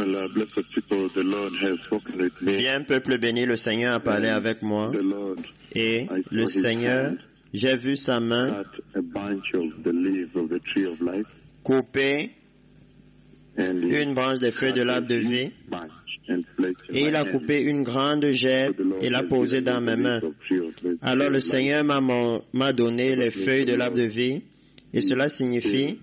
Well, blessed people, the Lord has spoken with me. Bien, peuple béni, le Seigneur a parlé avec moi. The Lord Et le Seigneur, j'ai vu sa main cut a bunch of the leaves of the tree of life, couper and he une branche des feuilles de l'arbre de vie. bunch and placed in Et il my a hand. coupé une grande gerbe et l'a posée dans mes mains. Alors le Seigneur m'a donné les feuilles de l'arbre de vie. Et cela signifie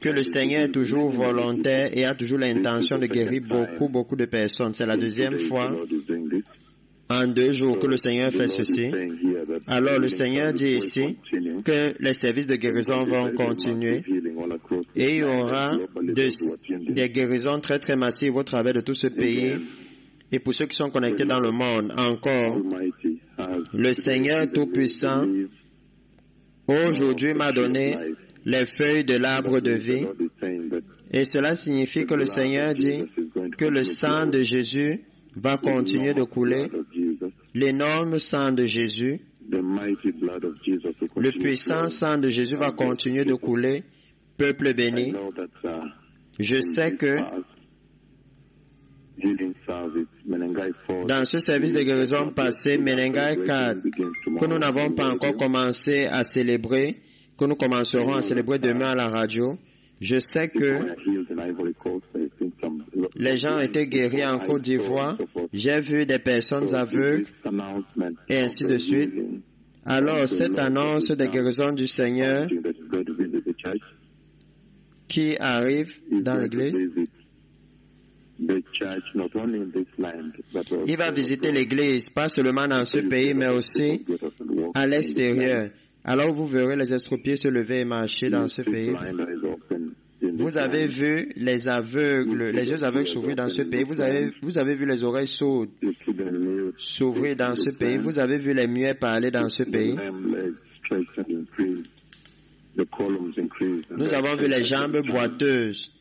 que le Seigneur est toujours volontaire et a toujours l'intention de guérir beaucoup de personnes. C'est la deuxième fois en 2 jours que le Seigneur fait ceci. Alors le Seigneur dit ici que les services de guérison vont continuer et il y aura des guérisons très massives au travers de tout ce pays. Et pour ceux qui sont connectés dans le monde, encore, le Seigneur Tout-Puissant aujourd'hui m'a donné les feuilles de l'arbre de vie. Et cela signifie que le Seigneur dit que le sang de Jésus va continuer de couler, l'énorme sang de Jésus, le puissant sang de Jésus va continuer de couler. Peuple béni, je sais que dans ce service de guérison passé, Menengai 4, que nous n'avons pas encore commencé à célébrer, que nous commencerons à célébrer demain à la radio, je sais que les gens ont été guéris en Côte d'Ivoire. J'ai vu des personnes aveugles et ainsi de suite. Alors, cette annonce de guérison du Seigneur qui arrive dans l'Église, il va visiter l'Église, pas seulement dans ce pays, mais aussi à l'extérieur. Alors vous verrez les estropiés se lever et marcher dans ce pays. Vous avez vu les aveugles, les yeux aveugles s'ouvrir dans ce pays. Vous avez vu les oreilles sourdes s'ouvrir dans ce pays. Vous avez vu les muets parler dans ce pays. Nous avons vu les jambes boiteuses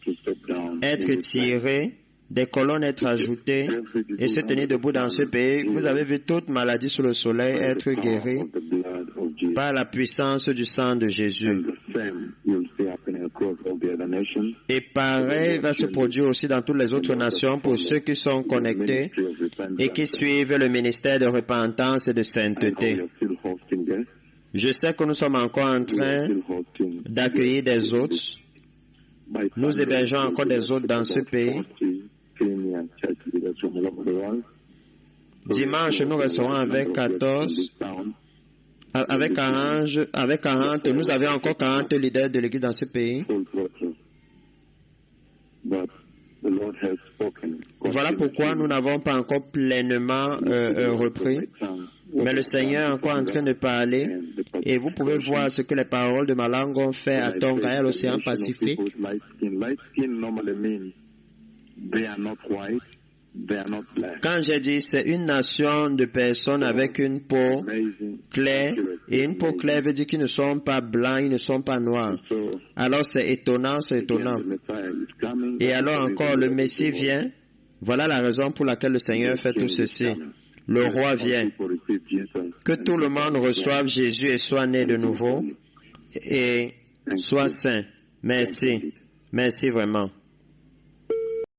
être tirées, des colonnes être ajoutées et se tenir debout dans ce pays. Vous avez vu toute maladie sous le soleil être guérie par la puissance du sang de Jésus. Et pareil va se produire aussi dans toutes les autres nations pour ceux qui sont connectés et qui suivent le ministère de repentance et de sainteté. Je sais que nous sommes encore en train d'accueillir des hôtes. Nous hébergeons encore des hôtes dans ce pays. Dimanche, nous resterons avec 14, avec 40, nous avions encore 40 leaders de l'Église dans ce pays. Voilà pourquoi nous n'avons pas encore pleinement repris. Mais le Seigneur est encore en train de parler et vous pouvez voir ce que les paroles de ma langue ont fait à Tonga et à l'océan Pacifique. Quand j'ai dit c'est une nation de personnes avec une peau claire, et une peau claire veut dire qu'ils ne sont pas blancs, ils ne sont pas noirs. Alors c'est étonnant, c'est étonnant. Et alors encore le Messie vient. Voilà la raison pour laquelle le Seigneur fait tout ceci. Le roi vient. Que tout le monde reçoive Jésus et soit né de nouveau et soit saint. Merci. Merci vraiment.